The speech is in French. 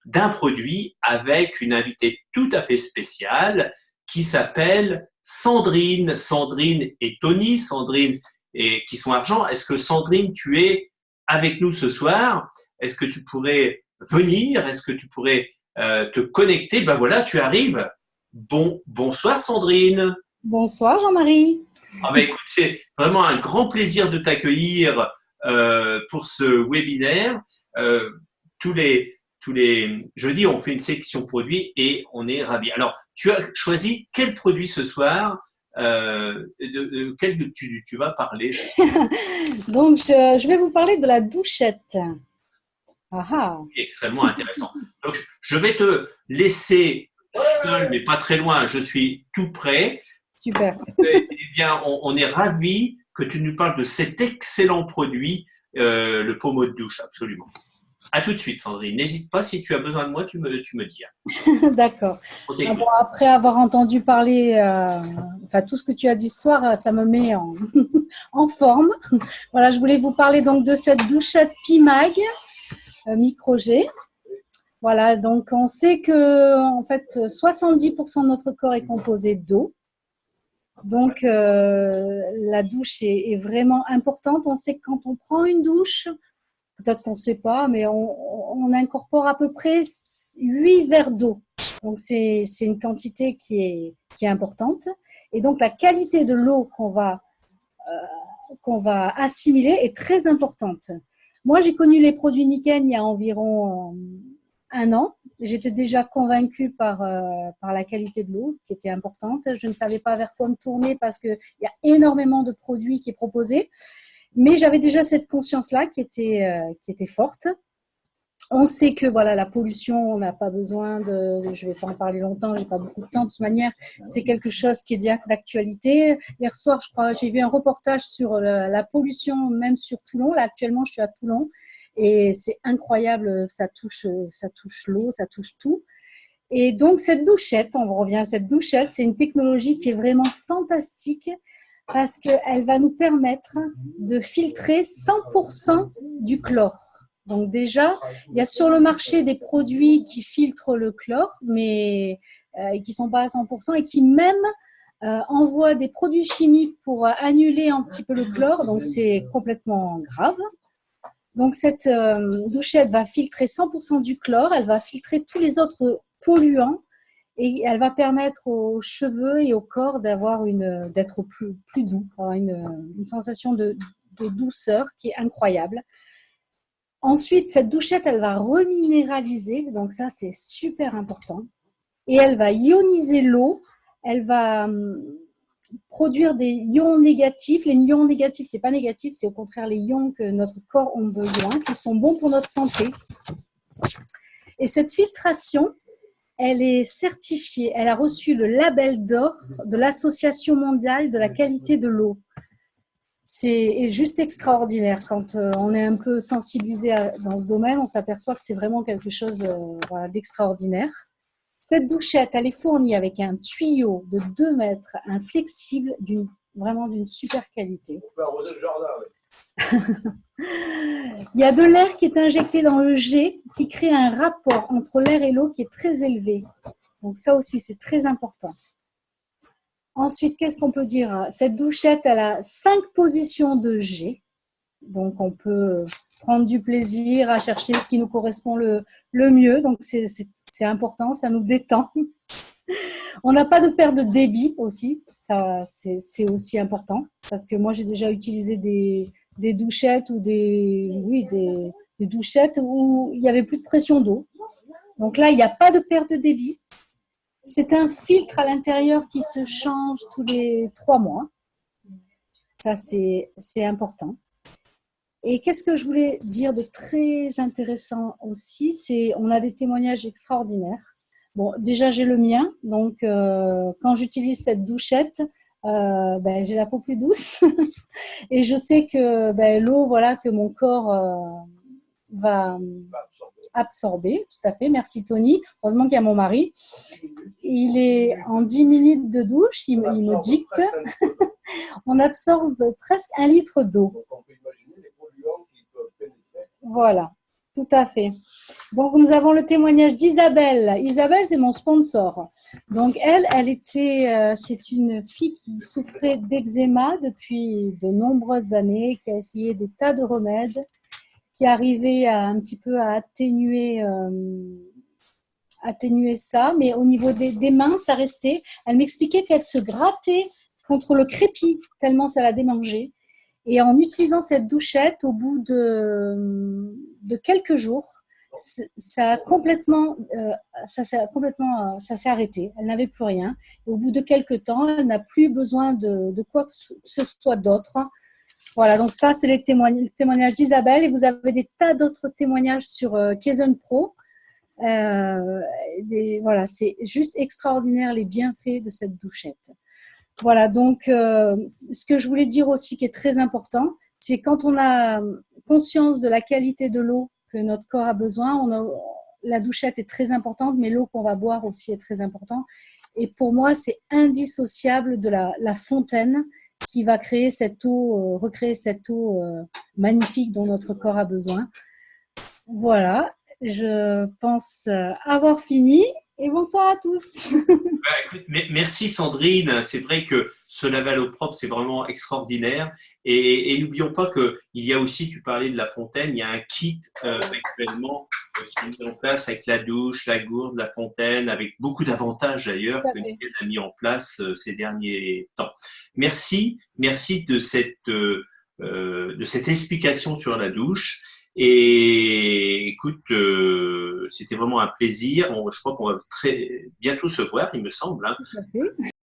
d'un produit avec une invitée tout à fait spéciale qui s'appelle Sandrine. Sandrine et Tony, Sandrine et qui sont argent. Est-ce que Sandrine, tu es avec nous ce soir? Est-ce que tu pourrais venir? Est-ce que tu pourrais te connecter? Ben voilà, tu arrives. Bonsoir Sandrine. Bonsoir Jean-Marie. Ah ben écoute, c'est vraiment un grand plaisir de t'accueillir pour ce webinaire. Euh, tous les jeudis, on fait une section produits et on est ravis. Alors, tu as choisi quel produit ce soir? De quel tu vas parler? Donc, je vais vous parler de la douchette. Ah ah. Extrêmement intéressant. Donc, je vais te laisser seul, mais pas très loin. Je suis tout près. Super. Eh bien, on est ravis que tu nous parles de cet excellent produit, le pommeau de douche, absolument. À tout de suite, Sandrine. N'hésite pas, si tu as besoin de moi, tu me dis. D'accord. Ah bon, après avoir entendu parler, enfin tout ce que tu as dit ce soir, ça me met en forme. Voilà, je voulais vous parler donc de cette douchette Pimag micro-G. Voilà, donc on sait que en fait 70% de notre corps est composé d'eau. Donc la douche est vraiment importante. On sait que quand on prend une douche, peut-être qu'on ne sait pas, mais on incorpore à peu près 8 verres d'eau. Donc, c'est une quantité qui est importante. Et donc, la qualité de l'eau qu'on va assimiler est très importante. Moi, j'ai connu les produits Nikken il y a environ 1 an. J'étais déjà convaincue par la qualité de l'eau qui était importante. Je ne savais pas vers quoi me tourner parce qu'il y a énormément de produits qui est proposés. Mais j'avais déjà cette conscience-là qui était forte. On sait que voilà, la pollution, on n'a pas besoin de. Je ne vais pas en parler longtemps, j'ai pas beaucoup de temps. De toute manière, c'est quelque chose qui est d'actualité. Hier soir, je crois, j'ai vu un reportage sur la pollution, même sur Toulon. Là, actuellement, je suis à Toulon et c'est incroyable. Ça touche l'eau, ça touche tout. Et donc, cette douchette, on revient à cette douchette, c'est une technologie qui est vraiment fantastique parce qu'elle va nous permettre de filtrer 100% du chlore. Donc déjà, il y a sur le marché des produits qui filtrent le chlore, mais qui ne sont pas à 100% et qui même envoient des produits chimiques pour annuler un petit peu le chlore. Donc c'est complètement grave. Donc cette douchette va filtrer 100% du chlore, elle va filtrer tous les autres polluants et elle va permettre aux cheveux et au corps d'être plus doux, avoir une sensation de douceur qui est incroyable. Ensuite, cette douchette, elle va reminéraliser, donc ça c'est super important, et elle va ioniser l'eau, elle va produire des ions négatifs. Les ions négatifs, c'est pas négatif, c'est au contraire les ions que notre corps a besoin, qui sont bons pour notre santé. Et cette filtration, elle est certifiée, elle a reçu le label d'or de l'Association mondiale de la qualité de l'eau. C'est juste extraordinaire. Quand on est un peu sensibilisé dans ce domaine, on s'aperçoit que c'est vraiment quelque chose voilà, d'extraordinaire. Cette douchette, elle est fournie avec un tuyau de 2 mètres, un flexible, vraiment d'une super qualité. On peut arroser le jardin avec. Il y a de l'air qui est injecté dans le jet qui crée un rapport entre l'air et l'eau qui est très élevé. Donc ça aussi, c'est très important. Ensuite, qu'est-ce qu'on peut dire? Cette douchette, elle a 5 positions de jet. Donc, on peut prendre du plaisir à chercher ce qui nous correspond le mieux. Donc, c'est important, ça nous détend. On n'a pas de perte de débit aussi. Ça, c'est aussi important. Parce que moi, j'ai déjà utilisé des douchettes ou des douchettes où il n'y avait plus de pression d'eau. Donc là, il n'y a pas de perte de débit. C'est un filtre à l'intérieur qui se change tous les 3 mois. Ça, c'est important. Et qu'est-ce que je voulais dire de très intéressant aussi, c'est on a des témoignages extraordinaires. Bon, déjà, j'ai le mien. Donc, quand j'utilise cette douchette, j'ai la peau plus douce. Et je sais que l'eau, voilà, que mon corps va absorber, tout à fait. Merci Tony. Heureusement qu'il y a mon mari. Il est en 10 minutes de douche, il me dicte. On absorbe presque 1 litre d'eau. Voilà. Tout à fait. Donc, nous avons le témoignage d'Isabelle. Isabelle, c'est mon sponsor. Donc, c'est une fille qui souffrait d'eczéma depuis de nombreuses années, qui a essayé des tas de remèdes, qui arrivait un petit peu à atténuer ça, mais au niveau des mains, ça restait. Elle m'expliquait qu'elle se grattait contre le crépi, tellement ça la démangeait. Et en utilisant cette douchette, au bout de quelques jours, ça s'est arrêté. Elle n'avait plus rien. Et au bout de quelques temps, elle n'a plus besoin de quoi que ce soit d'autre. Voilà, donc ça, c'est le témoignage d'Isabelle. Et vous avez des tas d'autres témoignages sur Kaizen Pro. Voilà, c'est juste extraordinaire les bienfaits de cette douchette. Voilà, donc ce que je voulais dire aussi qui est très important, c'est quand on a conscience de la qualité de l'eau que notre corps a besoin, la douchette est très importante, mais l'eau qu'on va boire aussi est très importante. Et pour moi, c'est indissociable de la fontaine qui va créer cette eau, recréer cette eau magnifique dont notre corps a besoin. Voilà, je pense avoir fini. Et bonsoir à tous. Écoute, merci Sandrine. C'est vrai que se laver à l'eau propre, c'est vraiment extraordinaire. Et n'oublions pas qu'il y a aussi, tu parlais de la fontaine, il y a un kit actuellement qui est mis en place avec la douche, la gourde, la fontaine, avec beaucoup d'avantages d'ailleurs que Nickel a mis en place ces derniers temps. Merci de cette explication sur la douche. Et écoute, c'était vraiment un plaisir. Je crois qu'on va très bientôt se voir, il me semble. Hein.